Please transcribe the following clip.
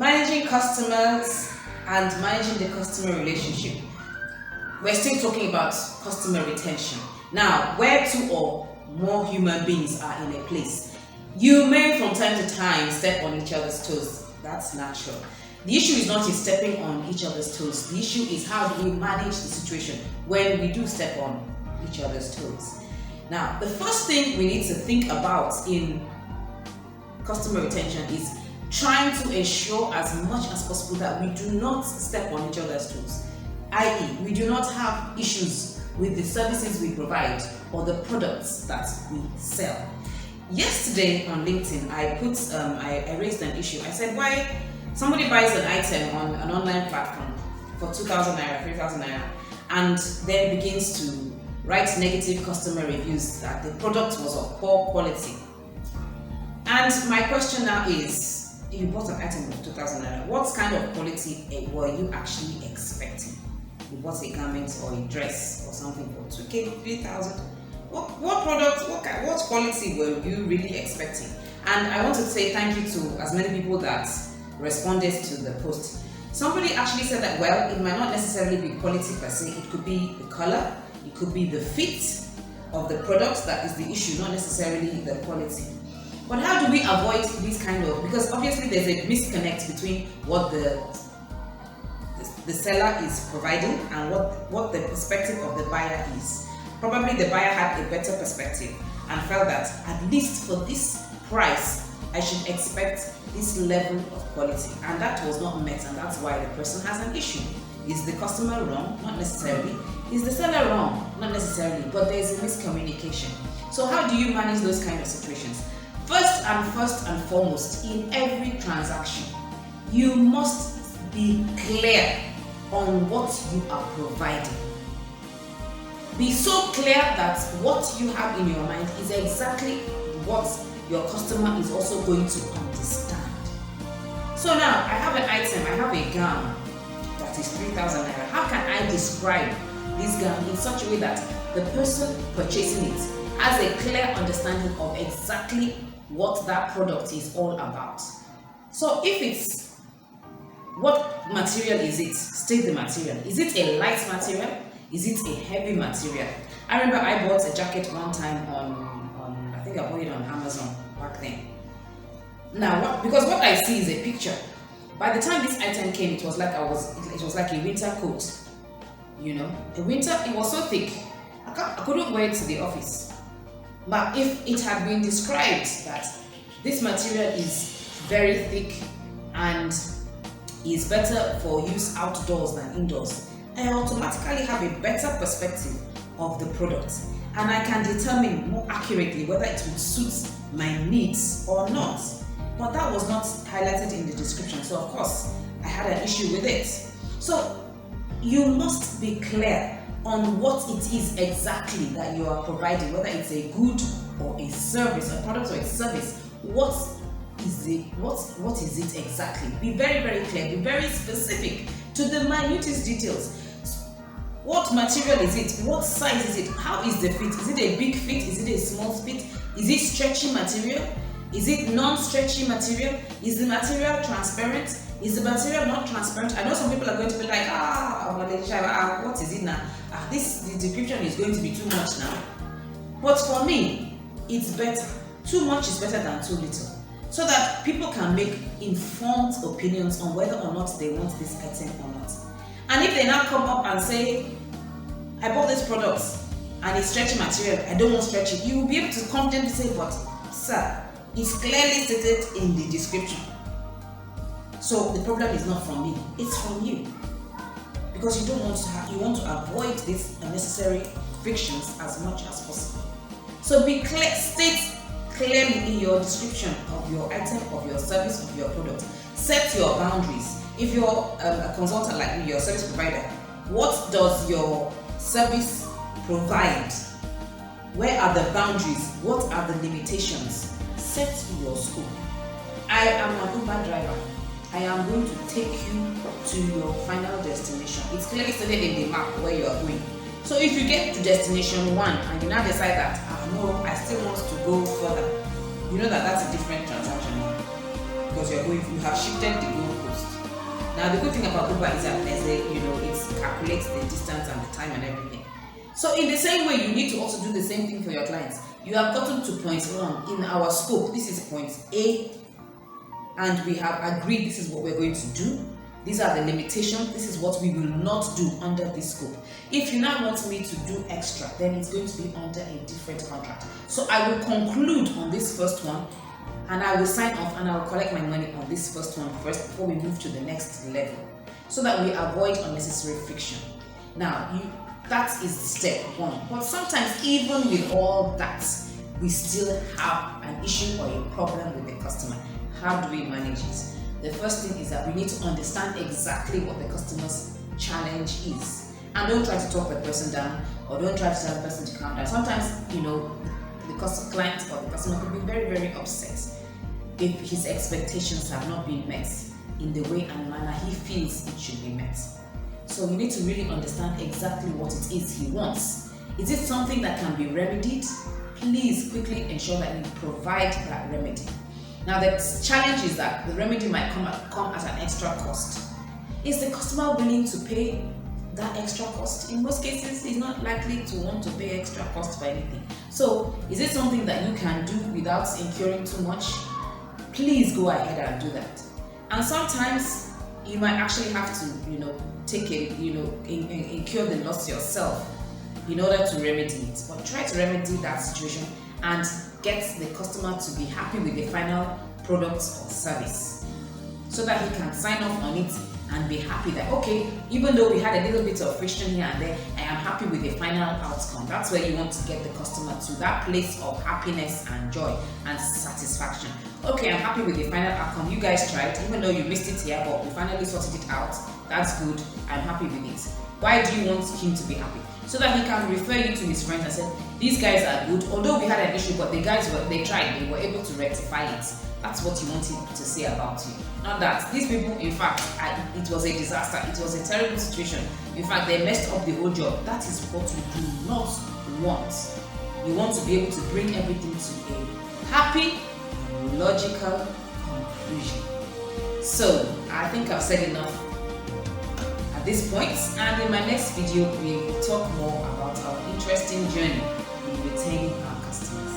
managing customers and managing the customer relationship. We're still talking about customer retention. Now, where two or more human beings are in a place, you may from time to time step on each other's toes. That's natural. The issue is not in stepping on each other's toes. The issue is how do we manage the situation when we do step on each other's toes. Now, the first thing we need to think about in customer retention is trying to ensure as much as possible that we do not step on each other's toes, i.e., we do not have issues with the services we provide or the products that we sell. Yesterday on LinkedIn, I raised an issue. I said, why somebody buys an item on an online platform for 2,000 naira, 3,000 naira, and then begins to write negative customer reviews that the product was of poor quality. And my question now is, you bought an item of 2,000 naira, what kind of quality were you actually expecting? You bought a garment or a dress or something for 2K, 3,000. What product, what quality were you really expecting? And I want to say thank you to as many people that responded to the post. Somebody actually said that, well, it might not necessarily be quality per se, it could be the color, it could be the fit of the product that is the issue, not necessarily the quality. But how do we avoid this kind of, because obviously there's a disconnect between what the seller is providing and what the perspective of the buyer is. Probably the buyer had a better perspective and felt that at least for this price, I should expect this level of quality, and that was not met, and that's why the person has an issue. Is the customer wrong? Not necessarily. Is the seller wrong? Not necessarily, but there's a miscommunication. So how do you manage those kind of situations? First and foremost, in every transaction, you must be clear on what you are providing. Be so clear that what you have in your mind is exactly what your customer is also going to understand. So now, I have an item, I have a gown that is 3,000 naira. How can I describe this gown in such a way that the person purchasing it has a clear understanding of exactly what that product is all about? So if it's, what material is it? State the material. Is it a light material? Is it a heavy material? I remember I bought a jacket one time on I think I bought it on Amazon back then. Now, because what I see is a picture. By the time this item came, it was like a winter coat. You know, it was so thick, I couldn't wear it to the office. But if it had been described that this material is very thick and is better for use outdoors than indoors, I automatically have a better perspective of the product, and I can determine more accurately whether it would suit my needs or not. But that was not highlighted in the description, so of course I had an issue with it. So you must be clear on what it is exactly that you are providing, whether it's a good or a service, a product or a service. What is it exactly? Be very, very clear, be very specific to the minutest details. What material is it? What size is it? How is the fit? Is it a big fit? Is it a small fit? Is it stretchy material? Is it non-stretchy material? Is the material transparent? Is the material not transparent? I know some people are going to be like, what is it now? The description is going to be too much now. But for me, it's better. Too much is better than too little. So that people can make informed opinions on whether or not they want this item or not. And if they now come up and say, I bought this product and it's stretchy material, I don't want stretchy, you will be able to confidently say, but sir, it's clearly stated in the description. So the problem is not from me, it's from you. Because you want to avoid these unnecessary frictions as much as possible. So be clear, state clearly in your description of your item, of your service, of your product. Set your boundaries. If you're a consultant like me, you're a service provider, what does your service provide? Where are the boundaries? What are the limitations? Set your scope. I am an Uber driver. I am going to take you to your final destination. It's clearly stated in the map where you are going. So if you get to destination 1 and you now decide that, no, I still want to go further, you know that that's a different transaction. because you have shifted the goalpost. Now the good thing about Uber is that it calculates the distance and the time and everything. So in the same way, you need to also do the same thing for your clients. You have gotten to point 1 in our scope. This is point A, and we have agreed this is what we're going to do. These are the limitations. This is what we will not do under this scope. If you now want me to do extra, then it's going to be under a different contract. So I will conclude on this first one, and I will sign off, and I will collect my money on this first one first before we move to the next level, so that we avoid unnecessary friction. Now, that is step 1. But sometimes, even with all that, we still have an issue or a problem with the customer. How do we manage it? The first thing is that we need to understand exactly what the customer's challenge is. And don't try to talk the person down, or don't try to tell the person to calm down. Sometimes, the client or the customer could be very, very upset if his expectations have not been met in the way and manner he feels it should be met. So you need to really understand exactly what it is he wants. Is it something that can be remedied? Please quickly ensure that you provide that remedy. Now the challenge is that the remedy might come at an extra cost. Is the customer willing to pay that extra cost? In most cases, he's not likely to want to pay extra cost for anything. So is it something that you can do without incurring too much? Please go ahead and do that. And sometimes you might actually have to, incur the loss yourself in order to remedy it. But try to remedy that situation and get the customer to be happy with the final product or service, so that he can sign off on it and be happy that, okay, even though we had a little bit of friction here and there, I am happy with the final outcome. That's where you want to get the customer to that place of happiness and joy and satisfaction. Okay, I'm happy with the final outcome. You guys tried, even though you missed it here, but we finally sorted it out. That's good. I'm happy with it. Why do you want him to be happy? So that he can refer you to his friends and say, these guys are good. Although we had an issue, but they tried. They were able to rectify it. That's what you want him to say about you. Not that these people, in fact, it was a disaster. It was a terrible situation. In fact, they messed up the whole job. That is what you do not want. You want to be able to bring everything to a happy, logical conclusion. So I think I've said enough at this point, and in my next video we will talk more about our interesting journey in retaining our customers.